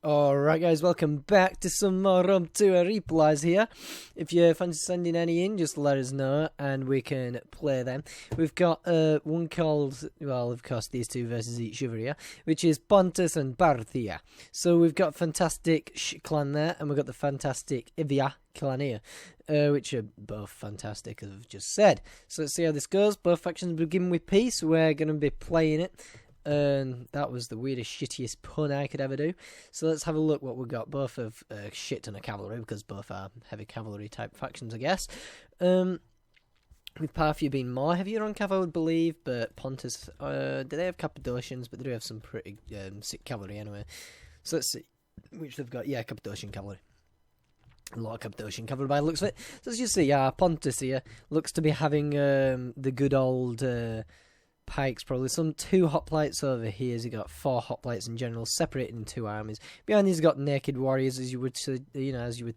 Alright guys, welcome back to some more Rome 2 replies here. If you fancy sending any in, just let us know and we can play them. We've got one called, well of course these two versus each other here, which is Pontus and Parthia. So we've got fantastic clan there and we've got the fantastic ZeVa clan here, which are both fantastic as I've just said. So let's see how this goes. Both factions begin with peace. We're going to be playing it. And that was the weirdest, shittiest pun I could ever do. So let's have a look what we've got. Both of shit ton of cavalry, because both are heavy cavalry type factions, I guess. With Parthia being more heavier on cav, I would believe, but Pontus, do they have Cappadocians? But they do have some pretty sick cavalry anyway. So let's see which they've got. Yeah, Cappadocian cavalry. A lot of Cappadocian cavalry by the looks of it. So as you see, Pontus here looks to be having the good old... pikes, probably some 2 hoplites over here. He's got 4 hoplites in general, separated in 2 armies. Behind he's got naked warriors, as you would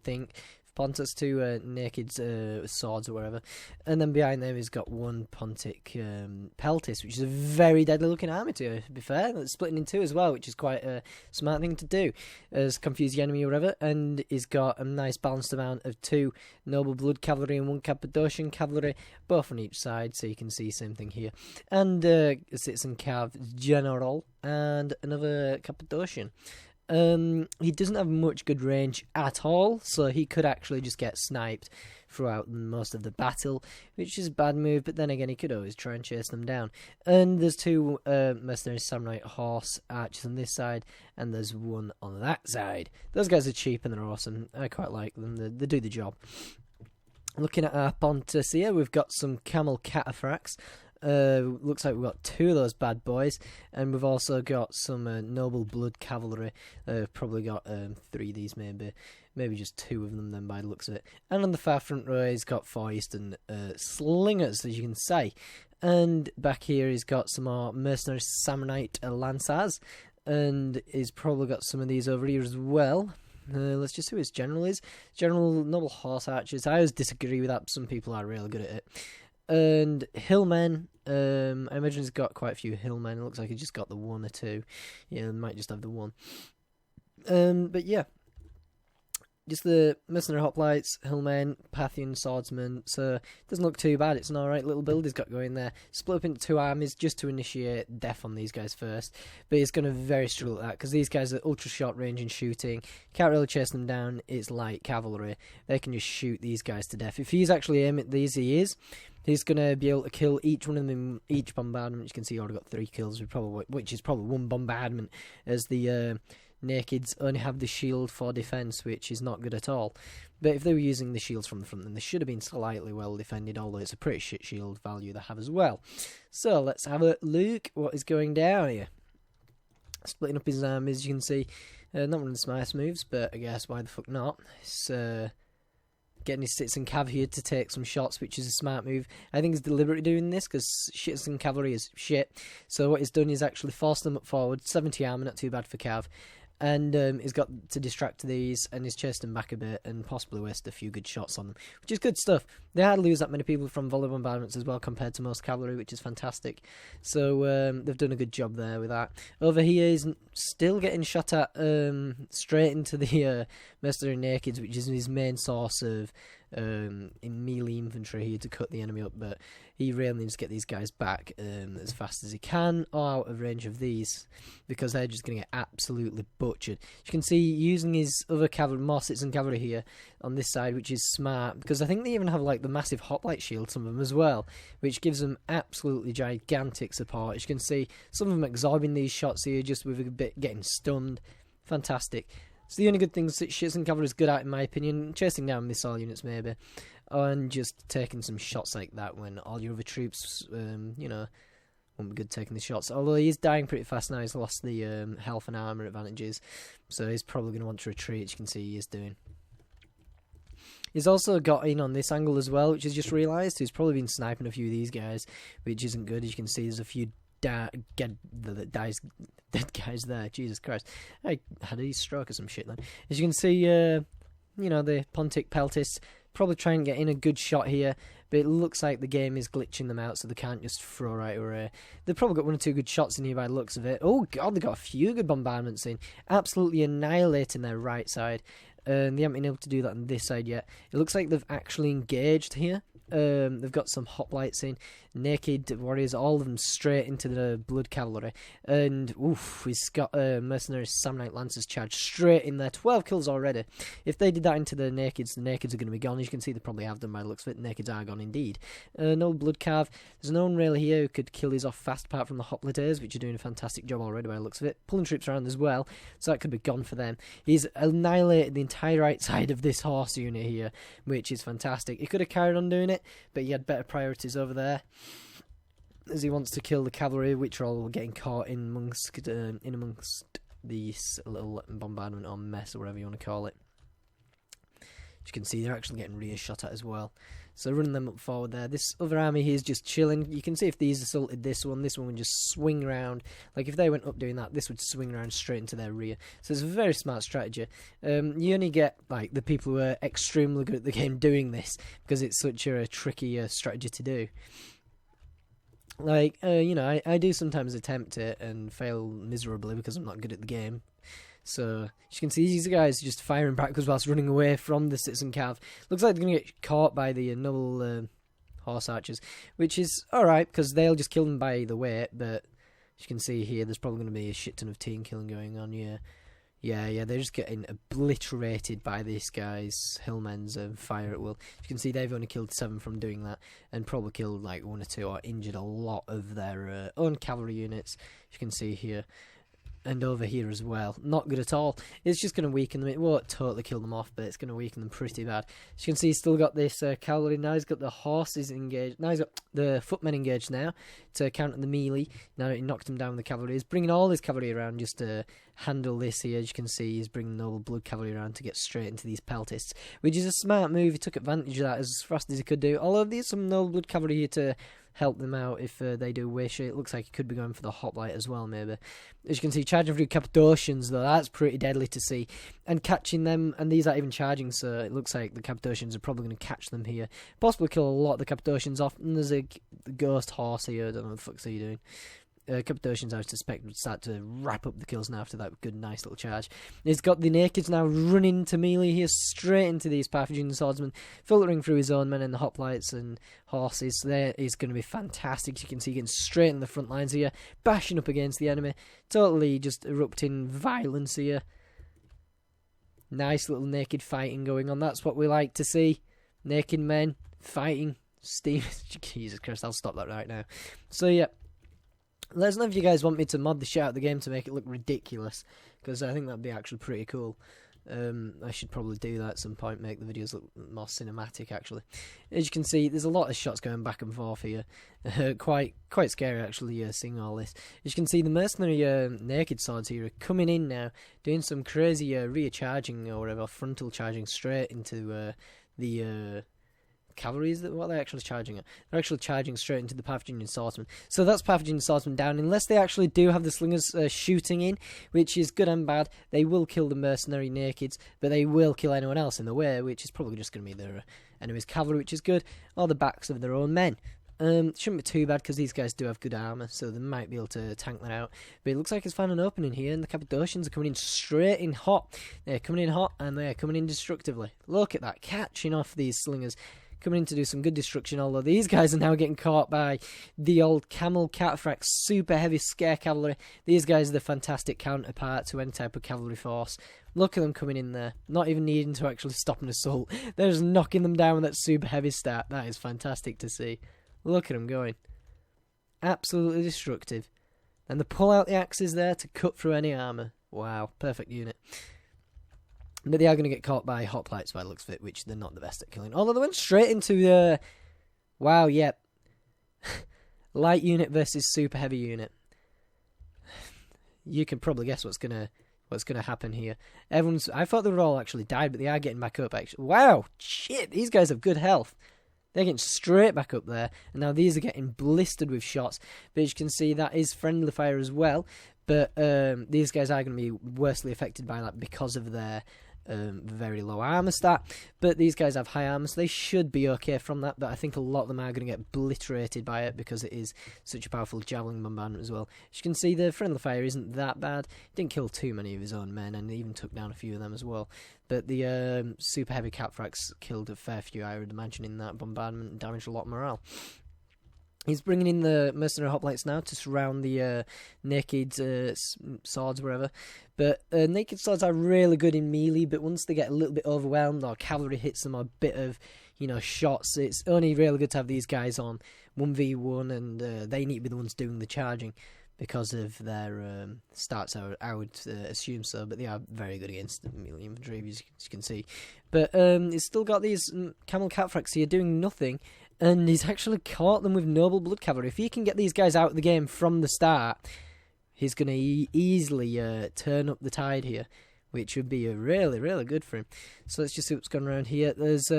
think. Pontus 2 naked swords or whatever, and then behind them he's got 1 Pontic Peltis, which is a very deadly looking army to be fair. It's splitting in 2 as well, which is quite a smart thing to do, as confuse the enemy or whatever. And he's got a nice balanced amount of 2 noble blood cavalry and 1 Cappadocian cavalry, both on each side, so you can see same thing here. And a citizen cav general and another Cappadocian. He doesn't have much good range at all, so he could actually just get sniped throughout most of the battle, which is a bad move, but then again, he could always try and chase them down. And there's 2 mercenary samurai horse archers on this side, and there's 1 on that side. Those guys are cheap and they're awesome. I quite like them. They do the job. Looking at our Pontus here, we've got some camel cataphracts. Looks like we've got 2 of those bad boys, and we've also got some noble blood cavalry. Probably got 3 of these, maybe just 2 of them then by the looks of it. And on the far front row he's got 4 eastern slingers, as you can say. And back here he's got some more mercenary Samnite lancers, and he's probably got some of these over here as well. Let's just see who his general is. General noble horse archers. I always disagree with that, some people are really good at it. And hillmen, I imagine he's got quite a few hillmen. It looks like he just got the 1 or 2. Yeah, might just have the 1. But yeah, just the mercenary hoplites, hillmen, Parthian swordsmen. So it doesn't look too bad. It's an alright little build he's got going there. Split up into 2 armies just to initiate death on these guys first. But he's going to very struggle at that, because these guys are ultra short range in shooting. Can't really chase them down. It's light cavalry. They can just shoot these guys to death. If he's actually aiming at these, he is. He's going to be able to kill each one of them in each bombardment. You can see he already got 3 kills, which is probably 1 bombardment, as the nakeds only have the shield for defence, which is not good at all. But if they were using the shields from the front, then they should have been slightly well defended, although it's a pretty shit shield value they have as well. So let's have a look what is going down here. Splitting up his armies, you can see, not one of the smartest moves, but I guess why the fuck not. It's getting his citizen cav here to take some shots, which is a smart move. I think he's deliberately doing this because citizen cavalry is shit. So what he's done is actually forced them up forward. 70 armour, not too bad for cav. And he's got to distract these, and he's chased them back a bit and possibly wasted a few good shots on them, which is good stuff. They hardly lose that many people from volley bombardments as well compared to most cavalry, which is fantastic. So they've done a good job there with that. Over here he's still getting shot at straight into the mercenary nakeds, which is his main source of in melee infantry here to cut the enemy up, but he really needs to get these guys back as fast as he can, or out of range of these, because they're just going to get absolutely butchered. You can see using his other cavalry, more citizen cavalry here on this side, which is smart, because I think they even have like the massive hoplite shield, some of them as well, which gives them absolutely gigantic support. As you can see, some of them absorbing these shots here just with a bit getting stunned. Fantastic. It's the only good things that citizen cavalry is good at, in my opinion. Chasing down missile units, maybe. And just taking some shots like that when all your other troops, won't be good taking the shots. Although he is dying pretty fast now. He's lost the health and armour advantages. So he's probably going to want to retreat, as you can see he is doing. He's also got in on this angle as well, which I just realised. He's probably been sniping a few of these guys, which isn't good. As you can see, there's a few dead guys there. Jesus Christ. I had a stroke or some shit then. As you can see, the Pontic Peltis Probably try and get in a good shot here, but it looks like the game is glitching them out, so they can't just throw right away. They've probably got 1 or 2 good shots in here by the looks of it. Oh god, they've got a few good bombardments in. Absolutely annihilating their right side. They haven't been able to do that on this side yet. It looks like they've actually engaged here. They've got some hoplites in, naked warriors, all of them straight into the blood cavalry, and oof, he's got mercenary Samnite lancers charged straight in there. 12 kills already. If they did that into the nakeds are going to be gone. As you can see, they probably have them by the looks of it. Nakeds are gone indeed. No blood carve. There's no one really here who could kill these off fast, apart from the hoplites, which are doing a fantastic job already by the looks of it. Pulling troops around as well, so that could be gone for them. He's annihilated the entire right side of this horse unit here, which is fantastic. He could have carried on doing it, but he had better priorities over there, as he wants to kill the cavalry, which are all getting caught in amongst this little bombardment or mess, or whatever you want to call it. As you can see, they're actually getting rear shot at as well. So running them up forward there. This other army here is just chilling. You can see if these assaulted this one would just swing round. Like if they went up doing that, this would swing around straight into their rear. So it's a very smart strategy. You only get like the people who are extremely good at the game doing this, because it's such a tricky strategy to do. Like, you know, I do sometimes attempt it and fail miserably because I'm not good at the game. So, as you can see, these guys are just firing backwards whilst running away from the citizen cav. Looks like they're going to get caught by the noble horse archers, which is alright, because they'll just kill them by the weight, but as you can see here, there's probably going to be a shit ton of team killing going on, yeah. Yeah, they're just getting obliterated by this guy's hillmen's fire at will. As you can see, they've only killed 7 from doing that, and probably killed like 1 or 2, or injured a lot of their own cavalry units, as you can see here. And over here as well. Not good at all. It's just going to weaken them. It won't totally kill them off, but it's going to weaken them pretty bad. As you can see, he's still got this cavalry. Now he's got the horses engaged. Now he's got the footmen engaged now to counter the melee. Now he knocked them down with the cavalry. He's bringing all his cavalry around just to handle this here. As you can see, he's bringing noble blood cavalry around to get straight into these peltists, which is a smart move. He took advantage of that as fast as he could do. Although there's some noble blood cavalry here to help them out if they do wish. It looks like he could be going for the hoplite as well, maybe. As you can see, charging through Cappadocians, though, that's pretty deadly to see. And catching them, and these aren't even charging, so it looks like the Cappadocians are probably going to catch them here. Possibly kill a lot of the Cappadocians off. And there's a ghost horse here, I don't know what the fuck's he doing. Cappadocians, I suspect, would start to wrap up the kills now after that good, nice little charge. He's got the nakeds now running to melee here, straight into these Parthian swordsmen, filtering through his own men and the hoplites and horses. So there is going to be fantastic. As you can see, getting straight in the front lines here, bashing up against the enemy, totally just erupting violence here. Nice little naked fighting going on. That's what we like to see. Naked men fighting. Steam. Jesus Christ, I'll stop that right now. So yeah. Let us know if you guys want me to mod the shit out of the game to make it look ridiculous, because I think that'd be actually pretty cool. I should probably do that at some point, make the videos look more cinematic, actually. As you can see, there's a lot of shots going back and forth here. Quite scary, actually, seeing all this. As you can see, the mercenary naked swords here are coming in now, doing some crazy rear charging or whatever, frontal charging straight into the cavalry. Is that what they're actually charging at? They're actually charging straight into the Parthian swordsmen. So that's Parthian swordsmen down. Unless they actually do have the slingers shooting in, which is good and bad. They will kill the mercenary nakeds, but they will kill anyone else in the way, which is probably just going to be their enemy's cavalry, which is good, or the backs of their own men. Shouldn't be too bad, because these guys do have good armour, so they might be able to tank that out. But it looks like it's found an opening here, and the Cappadocians are coming in straight in hot. They're coming in hot, and they're coming in destructively. Look at that, catching off these slingers. Coming in to do some good destruction, although these guys are now getting caught by the old camel cataphracts, super heavy scare cavalry. These guys are the fantastic counterpart to any type of cavalry force. Look at them coming in there, not even needing to actually stop an assault. They're just knocking them down with that super heavy start. That is fantastic to see. Look at them going. Absolutely destructive. And they pull out the axes there to cut through any armour. Wow, perfect unit. But they are going to get caught by hoplites by the looks of it, which they're not the best at killing. Although they went straight into the... Wow, yep. Light unit versus super heavy unit. You can probably guess what's gonna happen here. I thought they were all actually died, but they are getting back up. Actually, wow, shit! These guys have good health. They're getting straight back up there, and now these are getting blistered with shots. But as you can see, that is friendly fire as well. But these guys are going to be worstly affected by that because of their very low armor stat, but these guys have high armor, so they should be okay from that, but I think a lot of them are going to get obliterated by it because it is such a powerful javelin bombardment as well. As you can see, the friendly fire isn't that bad. Didn't kill too many of his own men, and even took down a few of them as well. But the super heavy cataphracts killed a fair few, I would imagine, in that bombardment, and damaged a lot of morale. He's bringing in the mercenary hoplites now to surround the naked swords wherever. But naked swords are really good in melee, but once they get a little bit overwhelmed or cavalry hits them or a bit of, shots, it's only really good to have these guys on 1v1, and they need to be the ones doing the charging because of their stats, I would assume so, but they are very good against melee infantry, as you can see. But he's still got these camel cataphracts here doing nothing, and he's actually caught them with noble blood cavalry. If he can get these guys out of the game from the start, he's going to easily turn up the tide here, which would be really, really good for him. So let's just see what's going around here. There's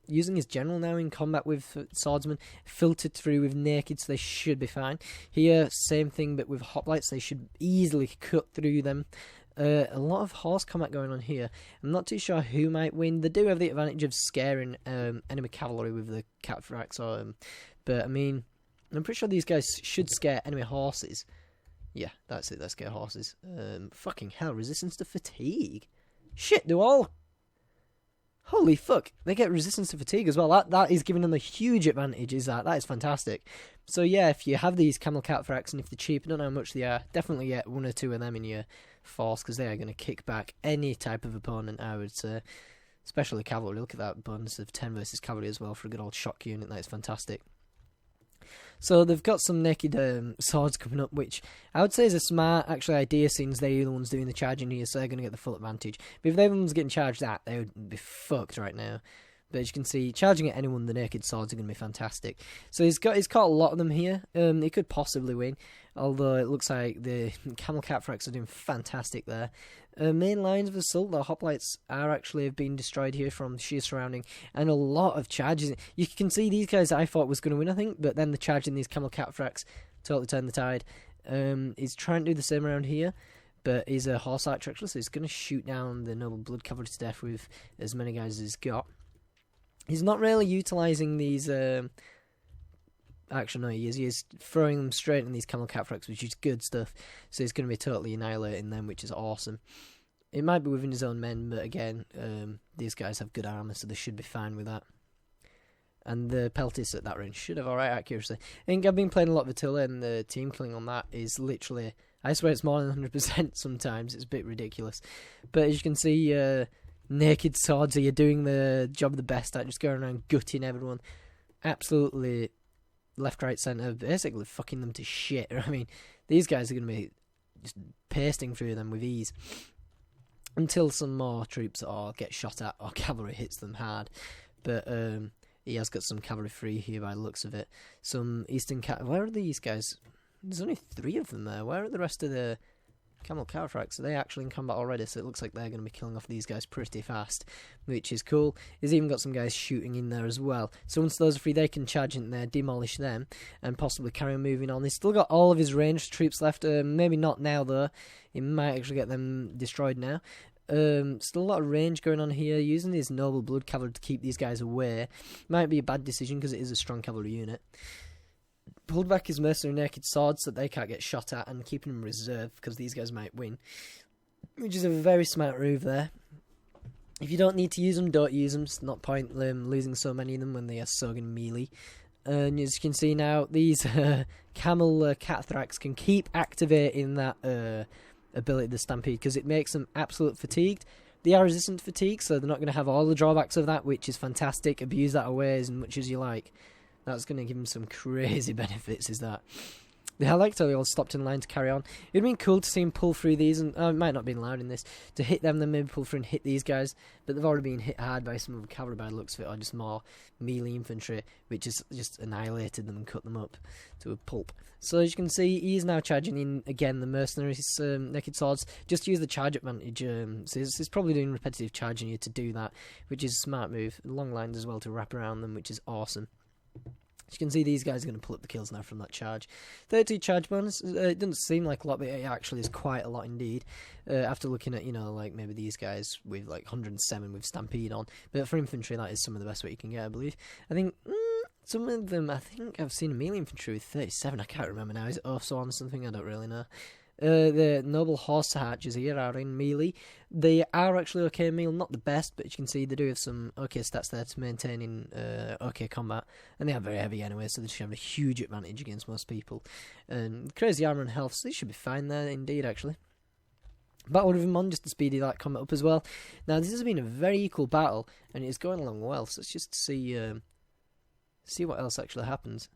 using his general now in combat with swordsmen, filtered through with naked, so they should be fine. Here, same thing, but with hoplites, they should easily cut through them. A lot of horse combat going on here. I'm not too sure who might win. They do have the advantage of scaring enemy cavalry with the cataphracts, but I mean, I'm pretty sure these guys should scare enemy horses. Yeah, that's it. Let's scare horses. Fucking hell, resistance to fatigue. Shit, do all. Holy fuck, they get resistance to fatigue as well. That is giving them a huge advantage. That is fantastic. So yeah, if you have these camel cataphracts and if they're cheap, I don't know how much they are, definitely get one or two of them in your force because they are going to kick back any type of opponent, I would say. Especially cavalry. Look at that bonus of 10 versus cavalry as well for a good old shock unit. That is fantastic. So they've got some naked swords coming up, which I would say is a smart actually idea since they're the ones doing the charging here, so they're going to get the full advantage. But if they're the ones getting charged at, they would be fucked right now. But as you can see, charging at anyone, the naked swords are going to be fantastic. So he's caught a lot of them here. He could possibly win, although it looks like the camel cataphracts are doing fantastic there. Main lines of assault, the hoplites are actually have been destroyed here from sheer surrounding, and a lot of charges. You can see these guys I thought was going to win, I think, but then the charge in these camel cataphracts totally turned the tide. He's trying to do the same around here, but he's a horse archer actually, so he's going to shoot down the noble blood cavalry to death with as many guys as he's got. He's not really utilising these... Actually, no, he is. He is throwing them straight in these camel cataphracts, which is good stuff. So he's going to be totally annihilating them, which is awesome. It might be within his own men, but again, these guys have good armour, so they should be fine with that. And the peltis at that range should have alright accuracy. I think I've been playing a lot of Attila, and the team killing on that is literally... I swear it's more than 100% sometimes. It's a bit ridiculous. But as you can see... naked swords are doing the job the best at just going around gutting everyone. Absolutely left, right, centre, basically fucking them to shit. I mean, these guys are going to be just pasting through them with ease until some more troops or get shot at or cavalry hits them hard. But he has got some cavalry free here by the looks of it. Some eastern where are these guys? There's only 3 of them there. Where are the rest of the camel cataphracts? Are they actually in combat already? So it looks like they're going to be killing off these guys pretty fast, which is cool. He's even got some guys shooting in there as well. So once those are free, they can charge in there, demolish them, and possibly carry on moving on. He's still got all of his ranged troops left. Maybe not now, though. He might actually get them destroyed now. Still a lot of range going on here. Using his noble blood cavalry to keep these guys away might be a bad decision because it is a strong cavalry unit. Pulled back his mercenary naked swords so that they can't get shot at, and keeping them reserved because these guys might win, which is a very smart move there. If you don't need to use them, don't use them. It's not point losing so many of them when they are so good melee. And as you can see now, these camel cataphracts can keep activating that ability, the stampede, because it makes them absolute fatigued. They are resistant to fatigue, so they're not going to have all the drawbacks of that, which is fantastic. Abuse that away as much as you like. That's going to give him some crazy benefits, is that. I liked how they all stopped in line to carry on. It would have been cool to see him pull through these, and it might not have been allowed in this, to hit them, then maybe pull through and hit these guys, but they've already been hit hard by some of the cavalry by the looks of it, or just more melee infantry, which has just annihilated them and cut them up to a pulp. So as you can see, he is now charging in, again, the mercenaries' naked swords, just to use the charge advantage. So he's probably doing repetitive charging here to do that, which is a smart move. Long lines as well to wrap around them, which is awesome. You can see these guys are going to pull up the kills now from that charge. 32 charge bonus. It doesn't seem like a lot, but it actually is quite a lot indeed. After looking at, like maybe these guys with like 107 with Stampede on. But for infantry, that is some of the best way you can get, I believe. I think some of them, I think I've seen a melee infantry with 37. I can't remember now. Is it also on something? I don't really know. The noble horse archers here are in melee. They are actually okay in melee, not the best, but you can see they do have some okay stats there to maintain in okay combat, and they are very heavy anyway, so they should have a huge advantage against most people. Crazy armor and health, so they should be fine there indeed, actually. Battle with him on just to speedy that combat up as well. Now this has been a very equal battle, and it is going along well, so let's just see what else actually happens.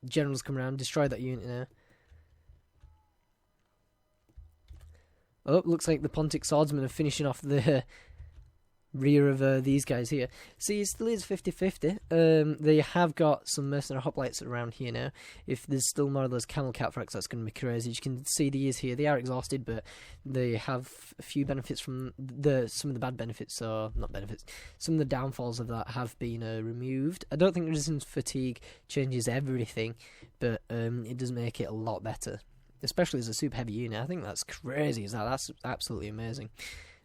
Generals come around, destroy that unit now. Oh, looks like the Pontic swordsmen are finishing off the rear of these guys here. See, it still is 50-50. They have got some mercenary hoplites around here now. If there's still more of those camel cataphracts, that's going to be crazy. You can see these here. They are exhausted, but they have a few benefits from some of the bad benefits, or not benefits. Some of the downfalls of that have been removed. I don't think resistance fatigue changes everything, but it does make it a lot better. Especially as a super heavy unit. I think that's crazy. That's absolutely amazing.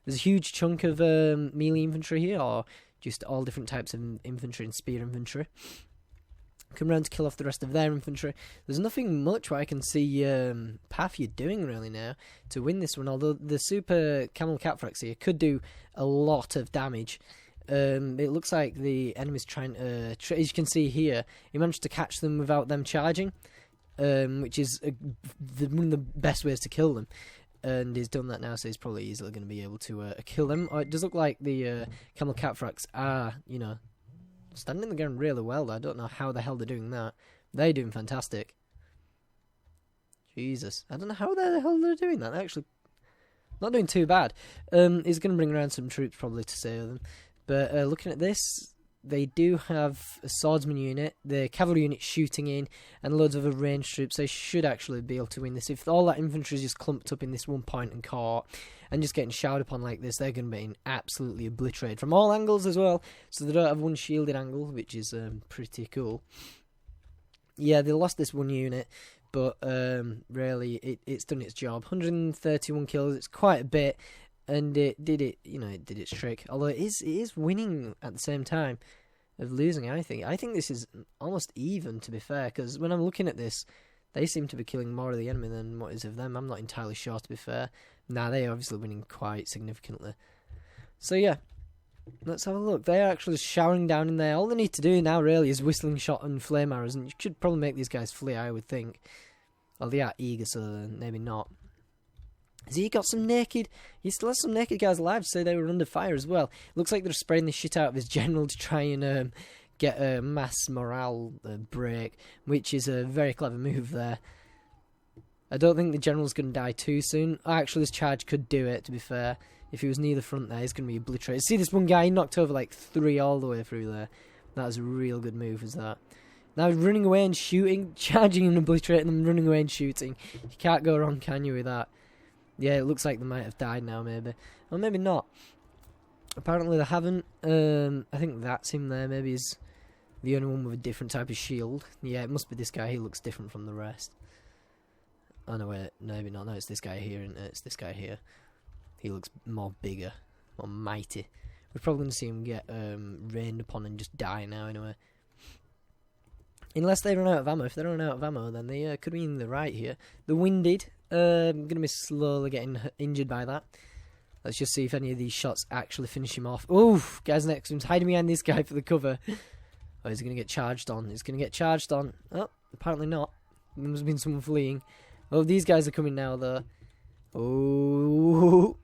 There's a huge chunk of melee infantry here, or just all different types of infantry and spear infantry. Come around to kill off the rest of their infantry. There's nothing much where I can see Parthia doing really now to win this one, although the super camel cataphracts here could do a lot of damage. It looks like the enemy's trying to, as you can see here, he managed to catch them without them charging. Which is one of the best ways to kill them, and he's done that now, so he's probably easily going to be able to kill them. It does look like the camel cataphracts are, standing the ground really well. I don't know how the hell they're doing that. They're doing fantastic. Jesus, I don't know how the hell they're doing that. They're actually not doing too bad. He's going to bring around some troops probably to save them, but looking at this. They do have a swordsman unit, the cavalry unit shooting in, and loads of other ranged troops. They should actually be able to win this. If all that infantry is just clumped up in this one point and caught, and just getting showered upon like this, they're going to be absolutely obliterated from all angles as well. So they don't have one shielded angle, which is pretty cool. Yeah, they lost this one unit, but really, it's done its job. 131 kills, it's quite a bit. And it did its trick. Although it is winning at the same time of losing. I think this is almost even, to be fair. Because when I'm looking at this, they seem to be killing more of the enemy than what is of them. I'm not entirely sure, to be fair. Nah, they are obviously winning quite significantly. So yeah, let's have a look. They are actually showering down in there. All they need to do now really is whistling shot and flame arrows, and you should probably make these guys flee, I would think. Well, they are eager, so maybe not. He got some naked. He still has some naked guys alive, so they were under fire as well. Looks like they're spraying the shit out of his general to try and get a mass morale break, which is a very clever move there. I don't think the general's going to die too soon. Actually, this charge could do it, to be fair. If he was near the front there, he's going to be obliterated. See this one guy? He knocked over like 3 all the way through there. That was a real good move, was that. Now running away and shooting, charging and obliterating them, running away and shooting. You can't go wrong, can you, with that? Yeah, it looks like they might have died now, maybe. Or maybe not. Apparently they haven't. I think that's him there. Maybe he's the only one with a different type of shield. Yeah, it must be this guy. He looks different from the rest. Oh, no, wait. Maybe not. No, it's this guy here, and it's this guy here. He looks more bigger, more mighty. We're probably going to see him get rained upon and just die now, anyway. Unless they run out of ammo. If they run out of ammo, then they could be in the right here. The winded. Going to be slowly getting injured by that. Let's just see if any of these shots actually finish him off. Oof! Guys next to him's hiding behind this guy for the cover. Oh, he's going to get charged on. He's going to get charged on. Oh, apparently not. There must have been someone fleeing. Oh, these guys are coming now, though. Oh!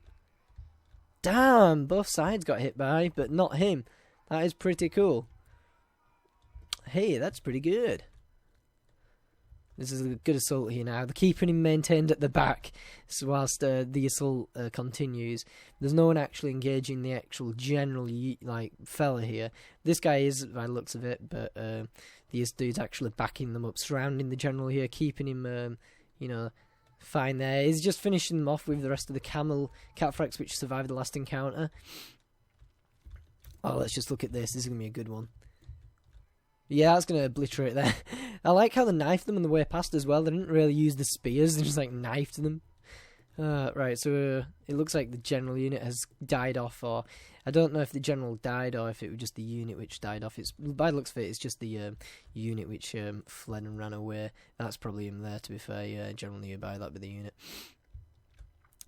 Damn! Both sides got hit by, but not him. That is pretty cool. Hey, that's pretty good. This is a good assault here now. They're keeping him maintained at the back whilst the assault continues. There's no one actually engaging the actual general fella here. This guy is, by the looks of it, but these dudes actually backing them up, surrounding the general here, keeping him, fine there. He's just finishing them off with the rest of the camel cataphracts which survived the last encounter. Oh, let's just look at this. This is going to be a good one. Yeah, that's going to obliterate there. I like how they knifed them on the way past as well. They didn't really use the spears, they just like knifed them. Right, so it looks like the general unit has died off, or I don't know if the general died or if it was just the unit which died off. It's by the looks of it, it's just the unit which fled and ran away. That's probably him there, to be fair. Yeah, general nearby, that'd be the unit.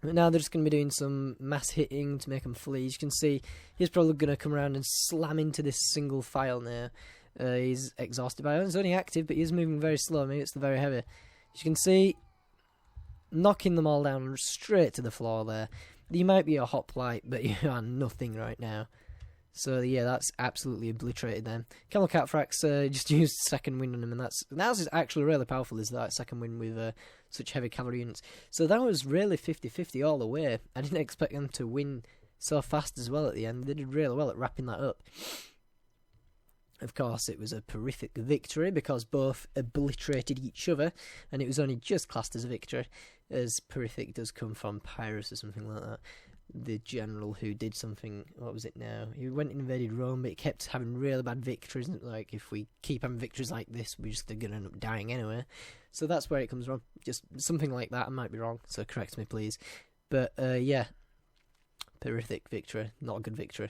But now they're just going to be doing some mass hitting to make them flee. As you can see, he's probably going to come around and slam into this single file now. He's exhausted by it. He's only active, but he's moving very slow. Maybe it's the very heavy. As you can see, knocking them all down straight to the floor there. You might be a hoplite, but you are nothing right now. So yeah, that's absolutely obliterated them. Camel Cataphracts just used second wind on them, and that's actually really powerful, is that second wind with such heavy cavalry units. So that was really 50-50 all the way. I didn't expect them to win so fast as well at the end. They did really well at wrapping that up. Of course, it was a horrific victory because both obliterated each other, and it was only just classed as a victory, as horrific does come from Pyrrhus or something like that. The general who did something, what was it now? He went and invaded Rome, but he kept having really bad victories. Like, if we keep having victories like this, we're just going to end up dying anyway. So that's where it comes from. Just something like that. I might be wrong, so correct me, please. But, yeah. Horrific victory. Not a good victory.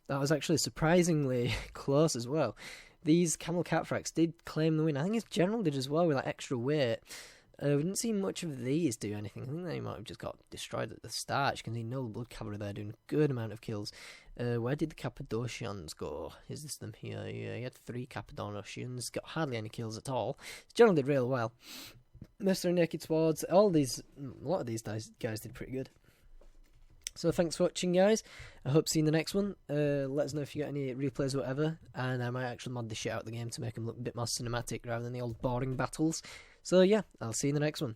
That was actually surprisingly close as well. These Camel Cataphracts did claim the win. I think his general did as well with that extra weight. We didn't see much of these do anything. I think they might have just got destroyed at the start. You can see no blood cavalry there doing a good amount of kills. Where did the Cappadocians go? Is this them here? Yeah, he had 3 Cappadocians. Got hardly any kills at all. His general did real well. Mercenary Naked Swords. A lot of these guys did pretty good. So thanks for watching, guys. I hope to see you in the next one. Let us know if you got any replays or whatever, and I might actually mod the shit out of the game to make them look a bit more cinematic rather than the old boring battles. So yeah, I'll see you in the next one.